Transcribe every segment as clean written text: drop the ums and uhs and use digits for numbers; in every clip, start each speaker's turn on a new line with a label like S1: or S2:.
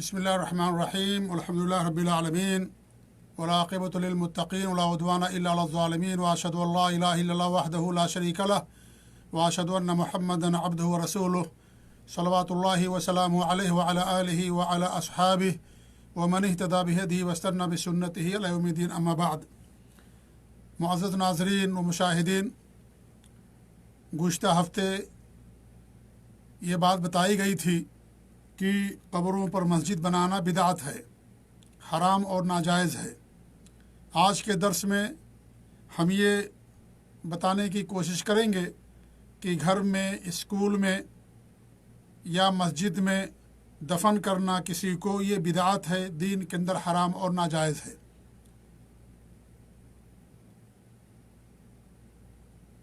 S1: बिस्मिल्लाहिर्रहमानिर्रहीम अल्हम्दुलिल्लाहि रब्बिल आलमीन वलाक़िबतु लिल्मुत्तक़ीन वला उद्वाना इल्ला अलल ज़ालिमीन व अशहदु अल्ला इलाहा इल्लल्लाह वहदहु ला शरीका लह व अशहदु अन्न मुहम्मदन अब्दुहु व रसूलुहु सल्लल्लाहु व सल्लमु अलैहि व अला आलिहि व अला अस्हाबिहि व मन इह्तदा बिहदिही वस्तन्ना बिसुन्नतिही इला यौमिद्दीन अम्मा बाद। मुअज़्ज़ज़ नाज़रीन व मुशाहिदीन, गुज़िश्ता हफ़्ते ये बात बताई गई थी कि कब्रों पर मस्जिद बनाना बिदअत है, हराम और नाजायज़ है। आज के दर्स में हम ये बताने की कोशिश करेंगे कि घर में, स्कूल में या मस्जिद में दफन करना किसी को ये बिदअत है, दीन के अंदर हराम और नाजायज़ है।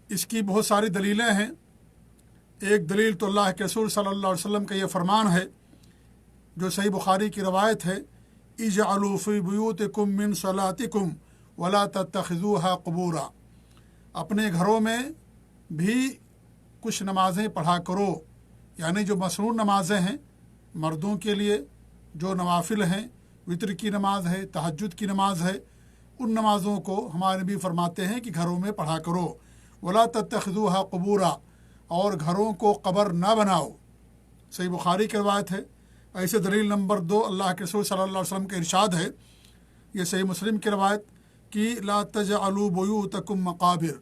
S1: इसकी बहुत सारी दलीलें हैं। एक दलील तो अल्लाह के रसूल सल्लल्लाहु अलैहि वसल्लम का ये फरमान है जो सही बुखारी की रवायत है, इजअलू फी बुयूतिकुम मिन सलातिकुम वला तत्तखिज़ूहा क़ुबूरा। अपने घरों में भी कुछ नमाज़ें पढ़ा करो, यानी जो मसनून नमाज़ें हैं मर्दों के लिए, जो नवाफिल हैं, वितर की नमाज है, तहज्जुद की नमाज है, उन नमाज़ों को हमारे नबी फरमाते हैं कि घरों में पढ़ा करो। वला तत्तखिज़ूहा क़ुबूरा, और घरों को कब्र ना बनाओ। सही बुखारी की रवायत है। ऐसे दलील नंबर 2 अल्लाह के रसूल सल्लल्लाहु अलैहि वसल्लम का इरशाद है, ये सही मुस्लिम की रवायत, कि ला तजअलू बुयूतकुम मकाबिर,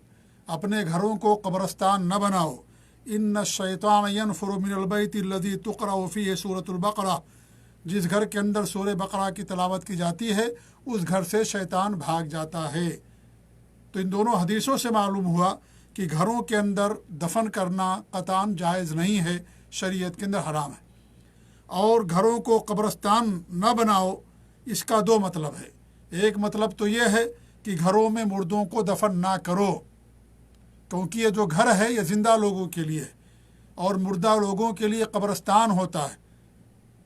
S1: अपने घरों को कब्रस्तान न बनाओ। इन्न शैतान यनफुरु मिनल बैति लज़ी तुक़रअ फ़ीहि सूरतुल बक़रा, जिस घर के अंदर सूरह बकरा की तिलावत की जाती है उस घर से शैतान भाग जाता है। तो इन दोनों हदीसों से मालूम हुआ कि घरों के अंदर दफन करना क़तआन जायज़ नहीं है, शरीयत के अंदर हराम है। और घरों को कब्रस्तान न बनाओ, इसका 2 मतलब है। एक मतलब तो ये है कि घरों में मुर्दों को दफन ना करो, क्योंकि ये जो घर है ये ज़िंदा लोगों के लिए है और मुर्दा लोगों के लिए कब्रस्तान होता है,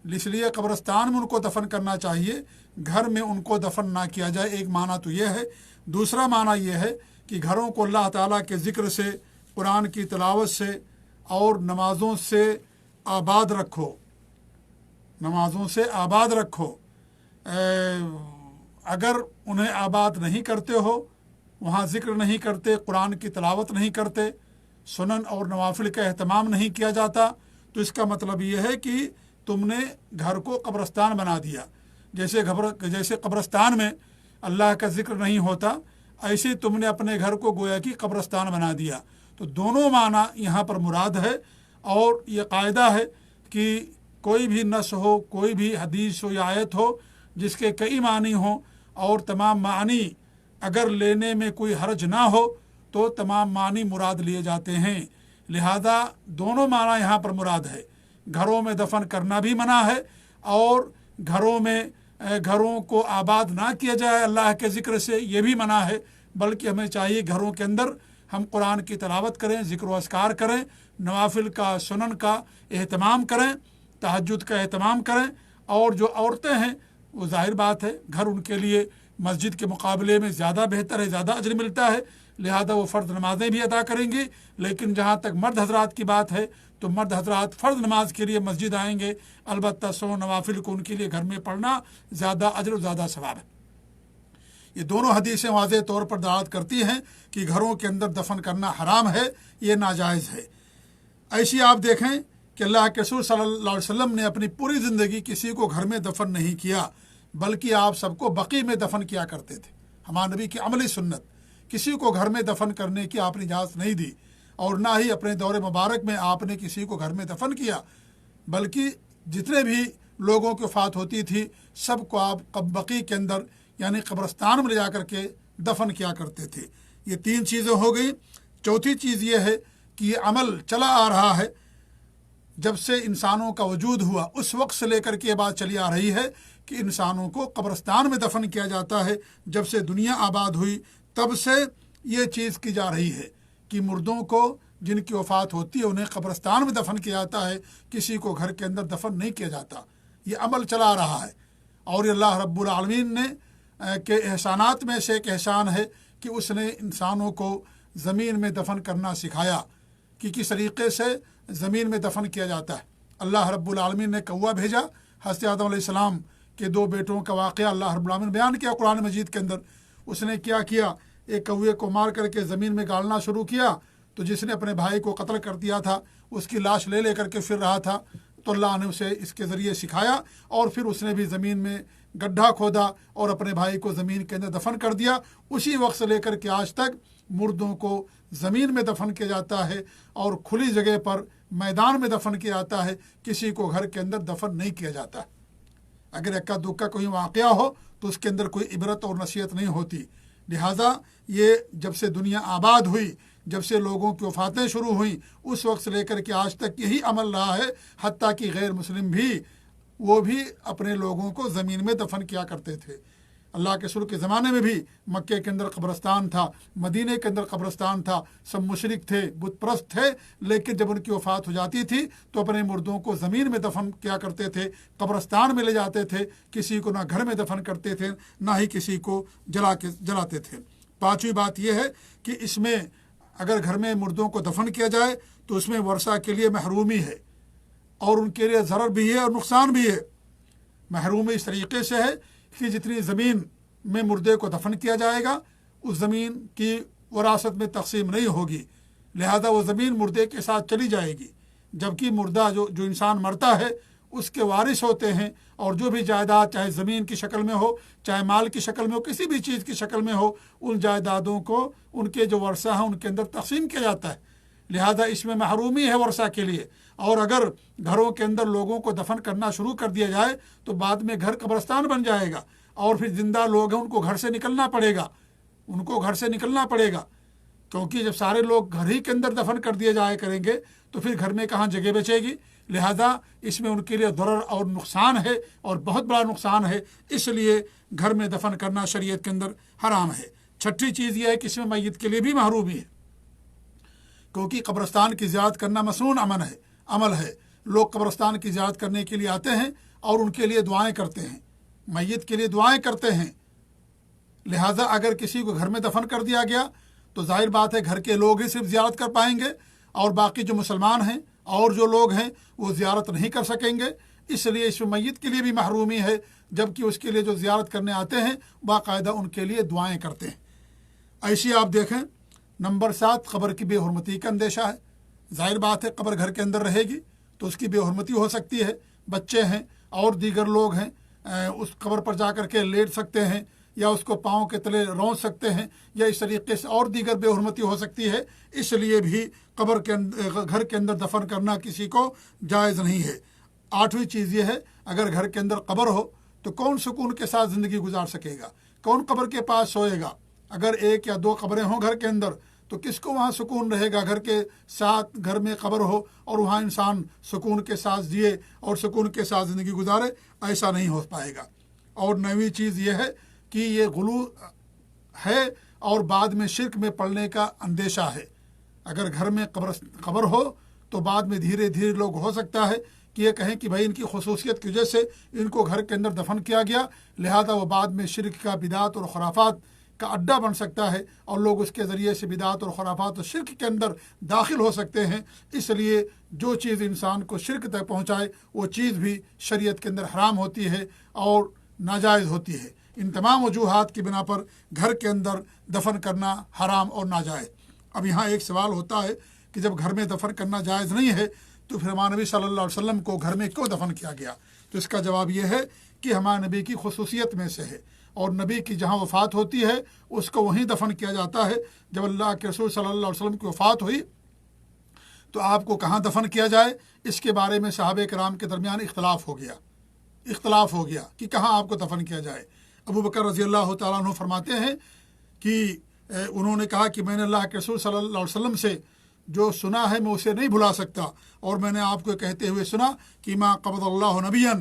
S1: इसलिए कब्रस्तान में उनको दफन करना चाहिए, घर में उनको दफन ना किया जाए। एक माना तो ये है। दूसरा माना ये है कि घरों को अल्लाह ताला के ज़िक्र से, कुरान की तिलावत से और नमाज़ों से आबाद रखो, नमाज़ों से आबाद रखो। अगर उन्हें आबाद नहीं करते हो, वहाँ ज़िक्र नहीं करते, कुरान की तिलावत नहीं करते, सुनन और नवाफिल का एहतमाम नहीं किया जाता, तो इसका मतलब ये है कि तुमने घर को कब्रस्तान बना दिया। जैसे कब्रस्तान में अल्लाह का ज़िक्र नहीं होता, ऐसे तुमने अपने घर को गोया कि कब्रस्तान बना दिया। तो दोनों माना यहाँ पर मुराद है। और ये कायदा है कि कोई भी नस हो, कोई भी हदीस हो या आयत हो जिसके कई मानी हों और तमाम मानी अगर लेने में कोई हर्ज ना हो तो तमाम मानी मुराद लिए जाते हैं। लिहाजा दोनों माना यहाँ पर मुराद है। घरों में दफन करना भी मना है और घरों को आबाद ना किया जाए अल्लाह के ज़िक्र से, ये भी मना है। बल्कि हमें चाहिए घरों के अंदर हम कुरान की तिलावत करें, ज़िक्र व अस्कार करें, नवाफिल का, सुनन का एहतमाम करें, तहज्जुद का एहतमाम करें। और जो औरतें हैं वो ज़ाहिर बात है घर उनके लिए मस्जिद के मुकाबले में ज़्यादा बेहतर है, ज़्यादा अजर मिलता है, लिहाजा वो फ़र्ज़ नमाज़ें भी अदा करेंगी। लेकिन जहाँ तक मर्द हजरात की बात है तो मर्द हजरात फ़र्ज़ नमाज के लिए मस्जिद आएंगे, अलबत्ता सो नवाफिल को उनके लिए घर में पढ़ना ज़्यादा अजर, ज़्यादा सवाब है। ये दोनों हदीसें वाज़ेह तौर पर दलालत करती हैं कि घरों के अंदर दफन करना हराम है, ये नाजायज़ है। ऐसी आप देखें कि अल्लाह के रसूल सल्लल्लाहु अलैहि वसल्लम ने अपनी पूरी ज़िंदगी किसी को घर में दफन नहीं किया, बल्कि आप सबको बकी में दफन किया करते थे। हमारे नबी की अमली सुन्नत, किसी को घर में दफन करने की आपने इजाज़त नहीं दी और ना ही अपने दौरे मुबारक में आपने किसी को घर में दफन किया, बल्कि जितने भी लोगों की वफ़ात होती थी सबको आप बकी के अंदर यानी कब्रस्तान में ले जा कर के दफन किया करते थे। ये 3 चीज़ें हो गई। चौथी चीज़ ये है कि ये अमल चला आ रहा है जब से इंसानों का वजूद हुआ, उस वक्त से लेकर के ये बात चली आ रही है कि इंसानों को कब्रस्तान में दफन किया जाता है। जब से दुनिया आबाद हुई तब से ये चीज़ की जा रही है कि मुर्दों को जिनकी वफ़ात होती है उन्हें कब्रस्तान में दफन किया जाता है, किसी को घर के अंदर दफन नहीं किया जाता। ये अमल चला आ रहा है। और ये अल्लाह रब्बुल आलमीन ने के एहसानात में से एक एहसान है कि उसने इंसानों को ज़मीन में दफन करना सिखाया कि किस तरीक़े से ज़मीन में दफन किया जाता है। अल्लाह रब्बुल आलमीन ने कौवा भेजा, حضرت آدم علیہ السلام کے 2 بیٹوں کا واقعہ اللہ رب العالمین نے بیان کیا قرآن مجید کے اندر. اس نے کیا کیا، ایک کوے کو مار کر کے زمین میں گالنا شروع کیا. تو جس نے اپنے بھائی کو قتل کر دیا تھا اس کی لاش لے کر کے پھر رہا تھا، تو اللہ نے اسے اس کے ذریعے سکھایا، اور پھر اس نے بھی زمین میں گڈھا کھودا اور اپنے بھائی کو زمین کے اندر دفن کر دیا. اسی وقت سے لے کر کے آج تک مردوں کو زمین میں دفن کیا جاتا ہے اور کھلی جگہ پر میدان میں دفن کیا جاتا ہے. کسی کو گھر کے اندر دفن نہیں کیا جاتا. اگر اکا دکا کوئی واقعہ ہو تو اس کے اندر کوئی عبرت اور نصیحت نہیں ہوتی. لہٰذا یہ جب سے دنیا آباد ہوئی، جب سے لوگوں کی وفاتیں شروع ہوئیں، اس وقت سے لے کر کے آج تک یہی عمل رہا ہے. حتیٰ کہ غیر مسلم بھی وہ بھی اپنے لوگوں کو زمین میں دفن کیا کرتے تھے. اللہ کے رسول کے زمانے میں بھی مکے کے اندر قبرستان تھا، مدینے کے اندر قبرستان تھا. سب مشرک تھے، بت پرست تھے، لیکن جب ان کی وفات ہو جاتی تھی تو اپنے مردوں کو زمین میں دفن کیا کرتے تھے، قبرستان میں لے جاتے تھے. کسی کو نہ گھر میں دفن کرتے تھے، نہ ہی کسی کو جلاتے تھے. 5ویں بات یہ ہے کہ اس میں اگر گھر میں مردوں کو دفن کیا جائے تو اس میں ورثہ کے لیے محرومی ہے، اور ان کے لیے ضرر بھی ہے اور نقصان بھی ہے. محرومی اس طریقے سے ہے کہ جتنی زمین میں مردے کو دفن کیا جائے گا اس زمین کی وراثت میں تقسیم نہیں ہوگی، لہذا وہ زمین مردے کے ساتھ چلی جائے گی. جبکہ مردہ جو انسان مرتا ہے اس کے وارث ہوتے ہیں، اور جو بھی جائیداد چاہے زمین کی شکل میں ہو، چاہے مال کی شکل میں ہو، کسی بھی چیز کی شکل میں ہو، ان جائیدادوں کو ان کے جو ورثہ ہیں ان کے اندر تقسیم کیا جاتا ہے. لہذا اس میں محرومی ہے ورثہ کے لیے. اور اگر گھروں کے اندر لوگوں کو دفن کرنا شروع کر دیا جائے تو بعد میں گھر قبرستان بن جائے گا، اور پھر زندہ لوگ ہیں ان کو گھر سے نکلنا پڑے گا. کیونکہ جب سارے لوگ گھر ہی کے اندر دفن کر دیے جائے کریں گے تو پھر گھر میں کہاں جگہ بچے گی. لہذا اس میں ان کے لیے ضرر اور نقصان ہے، اور بہت بڑا نقصان ہے. اس لیے گھر میں دفن کرنا شریعت کے اندر حرام ہے. 6ٹھی چیز یہ ہے کہ اس میں میت کے لیے بھی محرومی ہے، کیونکہ قبرستان کی زیارت کرنا مسنون عمل ہے. لوگ قبرستان کی زیارت کرنے کے لیے آتے ہیں اور ان کے لیے دعائیں کرتے ہیں، میت کے لیے دعائیں کرتے ہیں. لہذا اگر کسی کو گھر میں دفن کر دیا گیا تو ظاہر بات ہے گھر کے لوگ ہی صرف زیارت کر پائیں گے، اور باقی جو مسلمان ہیں اور جو لوگ ہیں وہ زیارت نہیں کر سکیں گے. اس لیے اس میت کے لیے بھی محرومی ہے، جبکہ اس کے لیے جو زیارت کرنے آتے ہیں باقاعدہ ان کے لیے دعائیں کرتے ہیں. ایسی آپ دیکھیں. نمبر 7، قبر کی بے حرمتی کا اندیشہ ہے. ظاہر بات ہے قبر گھر کے اندر رہے گی تو اس کی بے حرمتی ہو سکتی ہے. بچے ہیں اور دیگر لوگ ہیں، اس قبر پر جا کر کے لیٹ سکتے ہیں، یا اس کو پاؤں کے تلے رون سکتے ہیں، یا اس طریقے سے اور دیگر بے حرمتی ہو سکتی ہے. اس لیے بھی گھر کے اندر دفن کرنا کسی کو جائز نہیں ہے. 8ویں چیز یہ ہے، اگر گھر کے اندر قبر ہو تو کون سکون کے ساتھ زندگی گزار سکے گا؟ کون قبر کے پاس سوئے گا؟ اگر 1 یا 2 قبریں ہوں گھر کے اندر تو کس کو وہاں سکون رہے گا؟ گھر کے ساتھ گھر میں قبر ہو اور وہاں انسان سکون کے ساتھ جیے اور سکون کے ساتھ زندگی گزارے، ایسا نہیں ہو پائے گا. اور 9ویں چیز یہ ہے کہ یہ غلو ہے اور بعد میں شرک میں پڑنے کا اندیشہ ہے. اگر گھر میں قبر ہو تو بعد میں دھیرے دھیرے لوگ ہو سکتا ہے کہ یہ کہیں کہ بھائی ان کی خصوصیت کی وجہ سے ان کو گھر کے اندر دفن کیا گیا، لہذا وہ بعد میں شرک کا، بدعت اور خرافات کا اڈا بن سکتا ہے، اور لوگ اس کے ذریعے سے بدعت اور خرافات اور شرک کے اندر داخل ہو سکتے ہیں. اس لیے جو چیز انسان کو شرک تک پہنچائے وہ چیز بھی شریعت کے اندر حرام ہوتی ہے اور ناجائز ہوتی ہے. ان تمام وجوہات کی بنا پر گھر کے اندر دفن کرنا حرام اور ناجائز. اب یہاں ایک سوال ہوتا ہے کہ جب گھر میں دفن کرنا جائز نہیں ہے تو پھر ہمارے نبی صلی اللہ علیہ وسلم کو گھر میں کیوں دفن کیا گیا؟ تو اس کا جواب یہ ہے کہ ہمارے نبی کی خصوصیت میں سے ہے، اور نبی کی جہاں وفات ہوتی ہے اس کو وہیں دفن کیا جاتا ہے. جب اللہ کے رسول صلی اللہ علیہ وسلم کی وفات ہوئی تو آپ کو کہاں دفن کیا جائے، اس کے بارے میں صحابہ کرام کے درمیان اختلاف ہو گیا کہ کہاں آپ کو دفن کیا جائے. ابو بکر رضی اللہ تعالیٰ عنہ فرماتے ہیں کہ انہوں نے کہا کہ میں نے اللہ کے رسول صلی اللہ علیہ وسلم سے جو سنا ہے میں اسے نہیں بھلا سکتا، اور میں نے آپ کو کہتے ہوئے سنا کہ ما قبض اللہ نبیا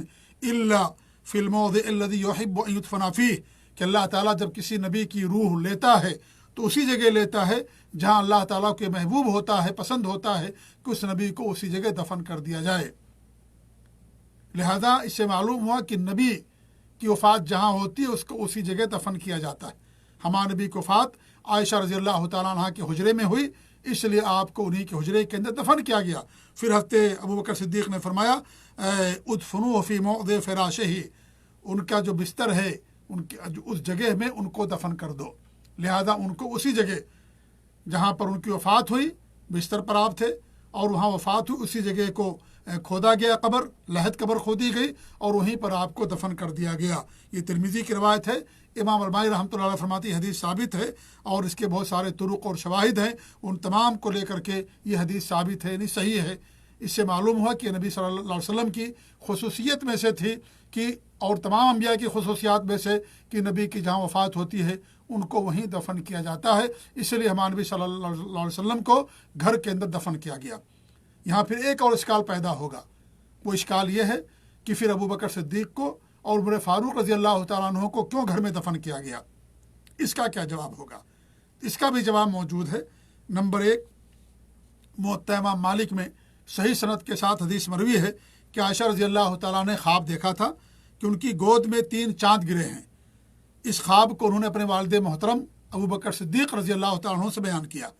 S1: الا فی الموضع الذی یحب ان یدفن فیہ، کہ اللہ تعالیٰ جب کسی نبی کی روح لیتا ہے تو اسی جگہ لیتا ہے جہاں اللہ تعالیٰ کے محبوب ہوتا ہے، پسند ہوتا ہے کہ اس نبی کو اسی جگہ دفن کر دیا جائے. لہذا اس سے معلوم ہوا کہ نبی کی وفات جہاں ہوتی ہے اس کو اسی جگہ دفن کیا جاتا ہے. ہمارے نبی کی وفات عائشہ رضی اللہ تعالیٰ عنہ کے حجرے میں ہوئی، इसलिए आपको उन्हीं के हुजरे के अंदर दफन किया गया। फिर हज़रत अबू बकर सिद्दीक़ ने फरमाया उदफनु फ़ी मौज़ि फ़िराशिही, उनका जो बिस्तर है उनके उस जगह में उनको दफन कर दो। लिहाजा उनको उसी जगह जहाँ पर उनकी वफ़ात हुई, बिस्तर पर आप थे और वहाँ वफ़ात हुई, उसी जगह को खोदा गया, कब्र लहद कब्र खोदी गई और वहीं पर आपको दफन कर दिया गया। ये तिरमिज़ी की रवायत है। इमाम अलबानी रहमतुल्लाह अलैह फरमाती हदीस साबित है और इसके बहुत सारे तुरुक और शवाहिद हैं, उन तमाम को लेकर के ये हदीस साबित है, नहीं सही है। इससे मालूम हुआ कि नबी सल्लल्लाहु अलैहि वसल्लम की खुसूसियत में से थी कि और तमाम अंबिया की खुसूसियात में से कि नबी की जहाँ वफ़ात होती है उनको वहीं दफन किया जाता है। इसलिए हमारे नबी सल्लल्लाहु अलैहि वसल्लम को घर के अंदर दफन किया गया। यहाँ फिर एक और इश्काल पैदा होगा। वो इश्काल ये है कि फिर अबू बकर सिद्दीक़ को और उमर फ़ारूक रज़ी अल्लाह तआला अन्हु को क्यों घर में दफन किया गया? इसका क्या जवाब होगा? इसका भी जवाब मौजूद है। नंबर 1, मुवत्ता इमाम मालिक में सही सनद के साथ हदीस मरवी है कि आयशा रज़ी अल्लाह तआला ने ख्वाब देखा था कि उनकी गोद में 3 चाँद गिरे हैं। इस ख्वाब को उन्होंने अपने वालिद मोहतरम अबू बकर सिद्दीक़ रज़ी अल्लाह तआला अन्हु से बयान किया,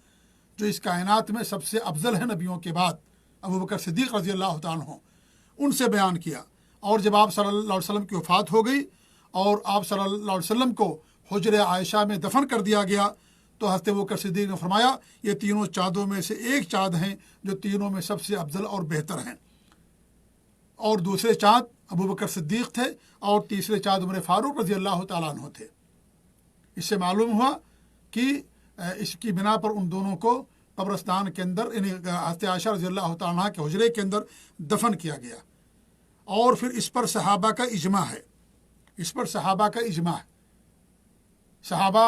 S1: जो इस कायनात में सबसे अफजल है नबियों के बाद, अबू बकर सिद्दीक़ रज़ी अल्लाह तआला अन्हु, उनसे बयान किया। और जब आप सल्लल्लाहु अलैहि वसल्लम की वफ़ात हो गई और आप सल्लल्लाहु अलैहि वसल्लम को हुजरे आयशा में दफन कर दिया गया, तो हज़रत अबू बकर सिद्दीक़ ने फरमाया ये तीनों चाँदों में से एक चाँद हैं जो तीनों में सबसे अफजल और बेहतर हैं। और दूसरे चाँद अबू बकर सिद्दीक़ थे और तीसरे चाँद उमर फ़ारूक रज़ी अल्लाह तआला अन्हु थे। इससे मालूम हुआ कि इसकी बिना पर उन दोनों को कब्रस्तान के अंदर हज़रत आयशा रज़ी अल्लाह तआला अन्हा के हुजरे के अंदर दफन किया गया। और फिर इस पर सहाबा का इजमा है, इस पर सहाबा का इजमा है। सहाबा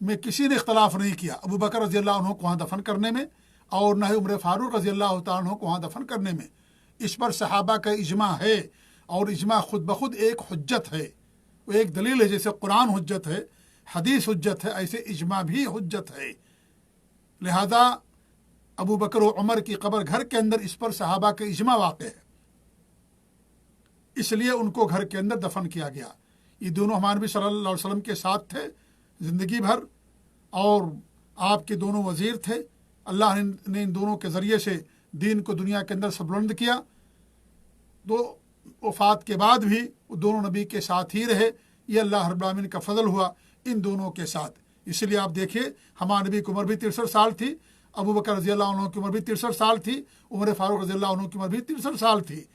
S1: में किसी ने इख्तलाफ नहीं किया अबू बकर रज़ी अल्लाह अन्हु को वहाँ दफन करने में और न ही उमर फ़ारूक रज़ी अल्लाह तआला अन्हु को वहाँ दफन करने में। इस पर सहाबा का इजमा है और इजमा खुद ब खुद एक हुज्जत है, वो एक दलील है। जैसे कुरान हुज्जत है, हदीस हुज्जत है, ऐसे इजमा भी हुज्जत है। लिहाजा अबू बकर व उमर की कब्र घर के अंदर, इस पर सहाबा का इजमा वाक़ है, इसलिए उनको घर के अंदर दफन किया गया। ये दोनों हमारे नबी सल्लल्लाहु अलैहि वसल्लम के साथ थे ज़िंदगी भर और आपके दोनों वज़ीर थे। अल्लाह ने इन दोनों के ज़रिए से दीन को दुनिया के अंदर सबुलंद किया। तो वफ़ात के बाद भी वो दोनों नबी के साथ ही रहे। ये अल्लाह रब्बुल आलमीन का फ़ज़ल हुआ इन दोनों के साथ। इसलिए आप देखिए हमारे नबी की उम्र भी 63 साल थी, अबू बकर रज़ी अल्लाह अन्हु की उम्र भी 63 साल थी, उमर फ़ारूक रज़ी अल्लाह अन्हु की उम्र भी 63 साल थी।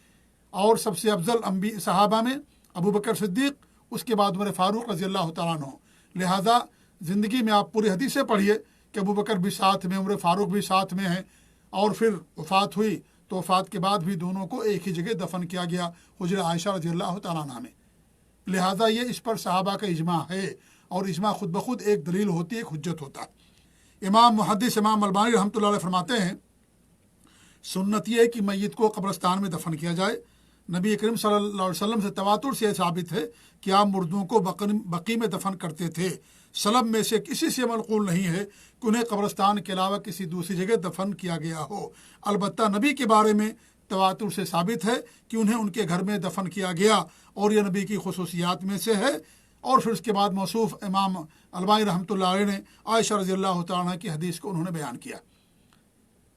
S1: और सबसे अफजल सहाबा में अबू बकर सिद्दीक़, उसके बाद उमर फ़ारूक रज़ी अल्लाह तआला अन्हु। लिहाजा ज़िंदगी में आप पूरी हदीसें पढ़िए कि अबू बकर भी साथ में, उमर फ़ारूक भी साथ में हैं और फिर वफ़ात हुई तो वफ़ात के बाद भी दोनों को एक ही जगह दफन किया गया, हुजरे आयशा रज़ी अल्लाह तआला अन्हा में। लिहाजा ये इस पर सहाबा का इजमा है और इजमा खुद ब खुद एक दलील होती है, एक हुज्जत होता है। इमाम मुहद्दिस इमाम अलबानी रहमतुल्लाह अलैह फरमाते हैं सुन्नत ये है कि मैयत को कब्रस्तान में दफन किया जाए। नबी करीम सल्लल्लाहु अलैहि वसल्लम से तवातुर से साबित है कि आप मुर्दों को बकी में दफन करते थे। सलब में से किसी से मनक़ूल नहीं है कि उन्हें कब्रस्तान के अलावा किसी दूसरी जगह दफन किया गया हो। अलबत्ता नबी के बारे में तवातुर से साबित है कि उन्हें उनके घर में दफन किया गया और यह नबी की खुसूसियात में से है। और फिर उसके बाद मौसूफ इमाम अलबानी रहमतुल्लाह अलैह ने आयशा रज़ी अल्लाह तआला अन्हा की हदीस को उन्होंने बयान किया।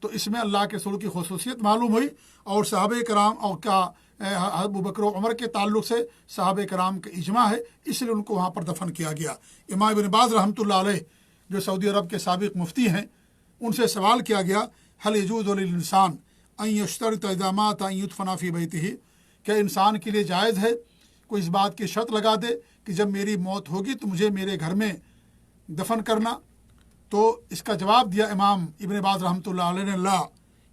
S1: तो इसमें अल्लाह के रसूल की खुसूसियत मालूम हुई और सहाबे कराम और का अबू बकर उमर के ताल्लुक़ से सहाबे कराम का इजमा है, इसलिए उनको वहाँ पर दफन किया गया। इमाम इब्न बाज़ रहमतुल्लाह अलैह जो सऊदी अरब के साबिक़ मुफ्ती हैं, उनसे सवाल किया गया हल यजूज़ु लिल इंसान अन यश्तरित इज़ा मात अन युदफना फ़ी बैतिही, क्या इंसान के लिए जायज़ है कोई इस बात की शर्त लगा दे कि जब मेरी मौत होगी तो मुझे मेरे घर में दफन करना? तो इसका जवाब दिया इमाम इब्न बाज़ रहमतुल्लाह अलैह ने, ला,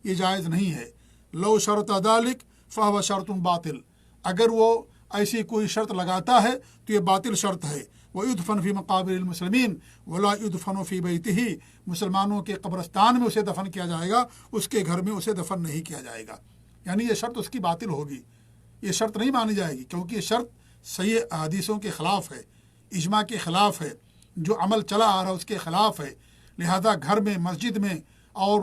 S1: ये जायज़ नहीं है। लो शर्त दालिक फ़हुव शर्तुन बातिल, अगर वो ऐसी कोई शर्त लगाता है तो ये बातिल शर्त है। व युदफन फ़ी मक़ाबिरिल मुस्लिमीन वला युदफनु फ़ी बैतिही, मुसलमानों के कब्रस्तान में उसे दफन किया जाएगा, उसके घर में उसे दफन नहीं किया जाएगा। यानी ये शर्त उसकी बातिल होगी, ये शर्त नहीं मानी जाएगी, क्योंकि ये शर्त सही हदीसों के ख़िलाफ़ है, इजमा के ख़िलाफ़ है, जो अमल चला आ रहा है उसके ख़िलाफ़ है। लिहाजा घर में, मस्जिद में और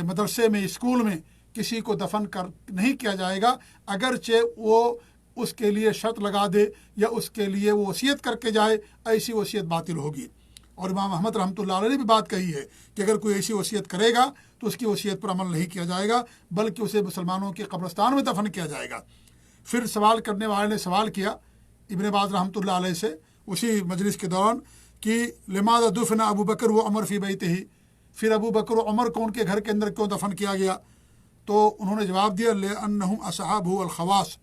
S1: मदरसे में, स्कूल में किसी को दफन कर नहीं किया जाएगा, अगरचे वो उसके लिए शर्त लगा दे या उसके लिए वो वसीयत करके जाए, ऐसी वसीयत बातिल होगी। اور امام احمد رحمۃ اللہ علیہ نے بھی بات کہی ہے کہ اگر کوئی ایسی وصیت کرے گا تو اس کی وصیت پر عمل نہیں کیا جائے گا، بلکہ اسے مسلمانوں کے قبرستان میں دفن کیا جائے گا۔ پھر سوال کرنے والے نے سوال کیا ابن باز رحمۃ اللہ علیہ سے اسی مجلس کے دوران کہ لماذا دفن ابو بکر و عمر فی بیتہ، پھر ابو بکر و عمر کو ان کے گھر کے اندر کیوں دفن کیا گیا؟ تو انہوں نے جواب دیا لأنہم اصحابہ الخواص،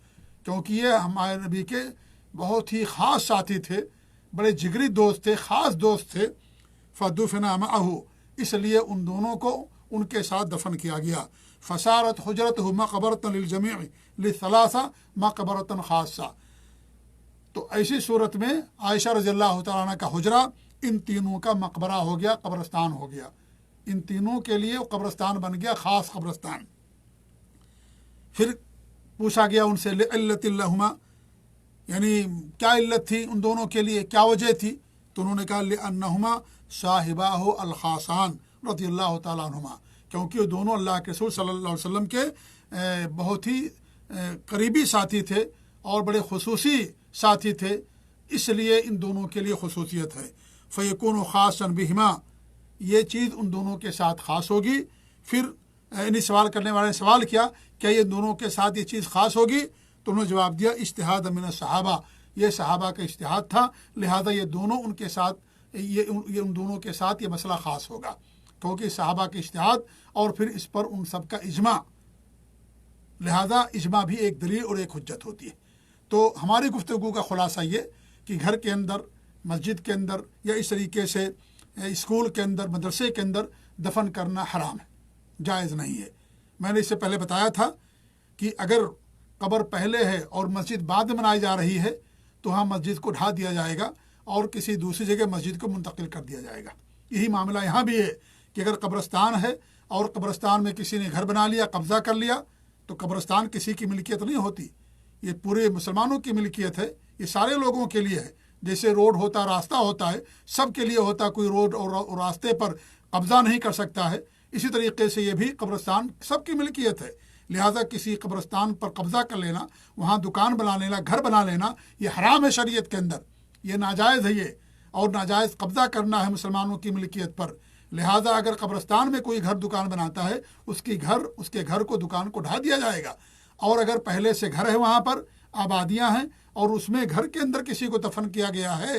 S1: کیونکہ یہ ہمارے نبی کے بہت ہی خاص ساتھی تھے، بڑے جگری دوست تھے، خاص دوست تھے۔ فدفن معہ، اس لیے ان دونوں کو ان کے ساتھ دفن کیا گیا۔ فصارت حجرتہ مقبرۃ للجمیع للثلاثہ مقبرۃ خاصہ، تو ایسی صورت میں عائشہ رضی اللہ تعالیٰ عنہ کا حجرہ ان تینوں کا مقبرہ ہو گیا، قبرستان ہو گیا، ان تینوں کے لیے قبرستان بن گیا، خاص قبرستان۔ پھر پوچھا گیا ان سے لعلت لہما، یعنی کیا علت تھی ان دونوں کے لیے، کیا وجہ تھی؟ تو انہوں نے کہا لأنہما صاحباہ الخاصان رضی اللہ تعالیٰ عنہما، کیونکہ وہ دونوں اللہ کے رسول صلی اللہ علیہ وسلم کے بہت ہی قریبی ساتھی تھے اور بڑے خصوصی ساتھی تھے، اس لیے ان دونوں کے لیے خصوصیت ہے۔ فیکون خاصا بہما، یہ چیز ان دونوں کے ساتھ خاص ہوگی۔ پھر انہیں سوال کرنے والے نے سوال کیا کیا یہ دونوں کے ساتھ یہ چیز خاص ہوگی؟ تو انہوں نے جواب دیا اجتہاد من الصحابہ، یہ صحابہ کا اجتہاد تھا، لہذا یہ دونوں ان کے ساتھ یہ ان دونوں کے ساتھ یہ مسئلہ خاص ہوگا، کیونکہ صحابہ کے اجتہاد اور پھر اس پر ان سب کا اجماع، لہذا اجماع بھی ایک دلیل اور ایک حجت ہوتی ہے۔ تو ہماری گفتگو کا خلاصہ یہ کہ گھر کے اندر، مسجد کے اندر یا اس طریقے سے اسکول کے اندر، مدرسے کے اندر دفن کرنا حرام ہے، جائز نہیں ہے۔ میں نے اس سے پہلے بتایا تھا کہ اگر قبر پہلے ہے اور مسجد بعد میں بنائی جا رہی ہے تو ہاں مسجد کو ڈھا دیا جائے گا اور کسی دوسری جگہ مسجد کو منتقل کر دیا جائے گا۔ یہی معاملہ یہاں بھی ہے کہ اگر قبرستان ہے اور قبرستان میں کسی نے گھر بنا لیا، قبضہ کر لیا، تو قبرستان کسی کی ملکیت نہیں ہوتی، یہ پورے مسلمانوں کی ملکیت ہے، یہ سارے لوگوں کے لیے ہے۔ جیسے روڈ ہوتا، راستہ ہوتا ہے، سب کے لیے ہوتا، کوئی روڈ اور راستے پر قبضہ نہیں کر سکتا ہے، اسی طریقے سے یہ بھی قبرستان سب کی ملکیت ہے، لہذا کسی قبرستان پر قبضہ کر لینا، وہاں دکان بنا لینا، گھر بنا لینا، یہ حرام ہے شریعت کے اندر، یہ ناجائز ہے، یہ اور ناجائز قبضہ کرنا ہے مسلمانوں کی ملکیت پر۔ لہذا اگر قبرستان میں کوئی گھر دکان بناتا ہے، اس کے گھر کو، دکان کو ڈھا دیا جائے گا، اور اگر پہلے سے گھر ہے، وہاں پر آبادیاں ہیں اور اس میں گھر کے اندر کسی کو دفن کیا گیا ہے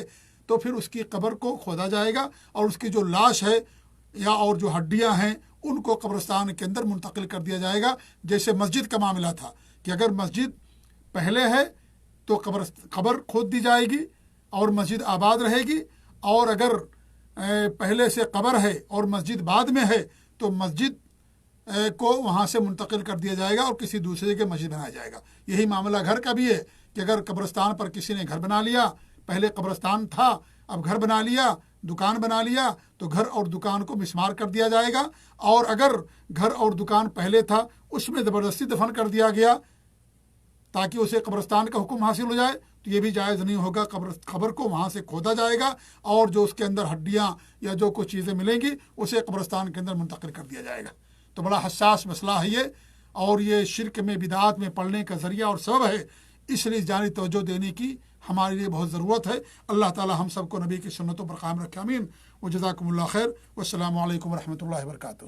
S1: تو پھر اس کی قبر کو کھودا جائے گا اور اس کی جو لاش ہے یا اور جو ہڈیاں ہیں ان کو قبرستان کے اندر منتقل کر دیا جائے گا۔ جیسے مسجد کا معاملہ تھا کہ اگر مسجد پہلے ہے تو قبر کھود دی جائے گی اور مسجد آباد رہے گی، اور اگر پہلے سے قبر ہے اور مسجد بعد میں ہے تو مسجد کو وہاں سے منتقل کر دیا جائے گا اور کسی دوسرے کے مسجد بنایا جائے گا۔ یہی معاملہ گھر کا بھی ہے کہ اگر قبرستان پر کسی نے گھر بنا لیا، پہلے قبرستان تھا اب گھر بنا لیا، دکان بنا لیا، تو گھر اور دکان کو مسمار کر دیا جائے گا، اور اگر گھر اور دکان پہلے تھا اس میں زبردستی دفن کر دیا گیا تاکہ اسے قبرستان کا حکم حاصل ہو جائے تو یہ بھی جائز نہیں ہوگا، قبر کو وہاں سے کھودا جائے گا اور جو اس کے اندر ہڈیاں یا جو کچھ چیزیں ملیں گی اسے قبرستان کے اندر منتقل کر دیا جائے گا۔ تو بڑا حساس مسئلہ ہے یہ، اور یہ شرک میں، بدعات میں پڑنے کا ذریعہ اور سبب ہے، اس لیے جانب توجہ دینے کی ہمارے لیے بہت ضرورت ہے۔ اللہ تعالی ہم سب کو نبی کی سنتوں پر قائم رکھے، آمین۔ وجزاکم اللہ خیر، والسلام علیکم ورحمۃ اللہ وبرکاتہ۔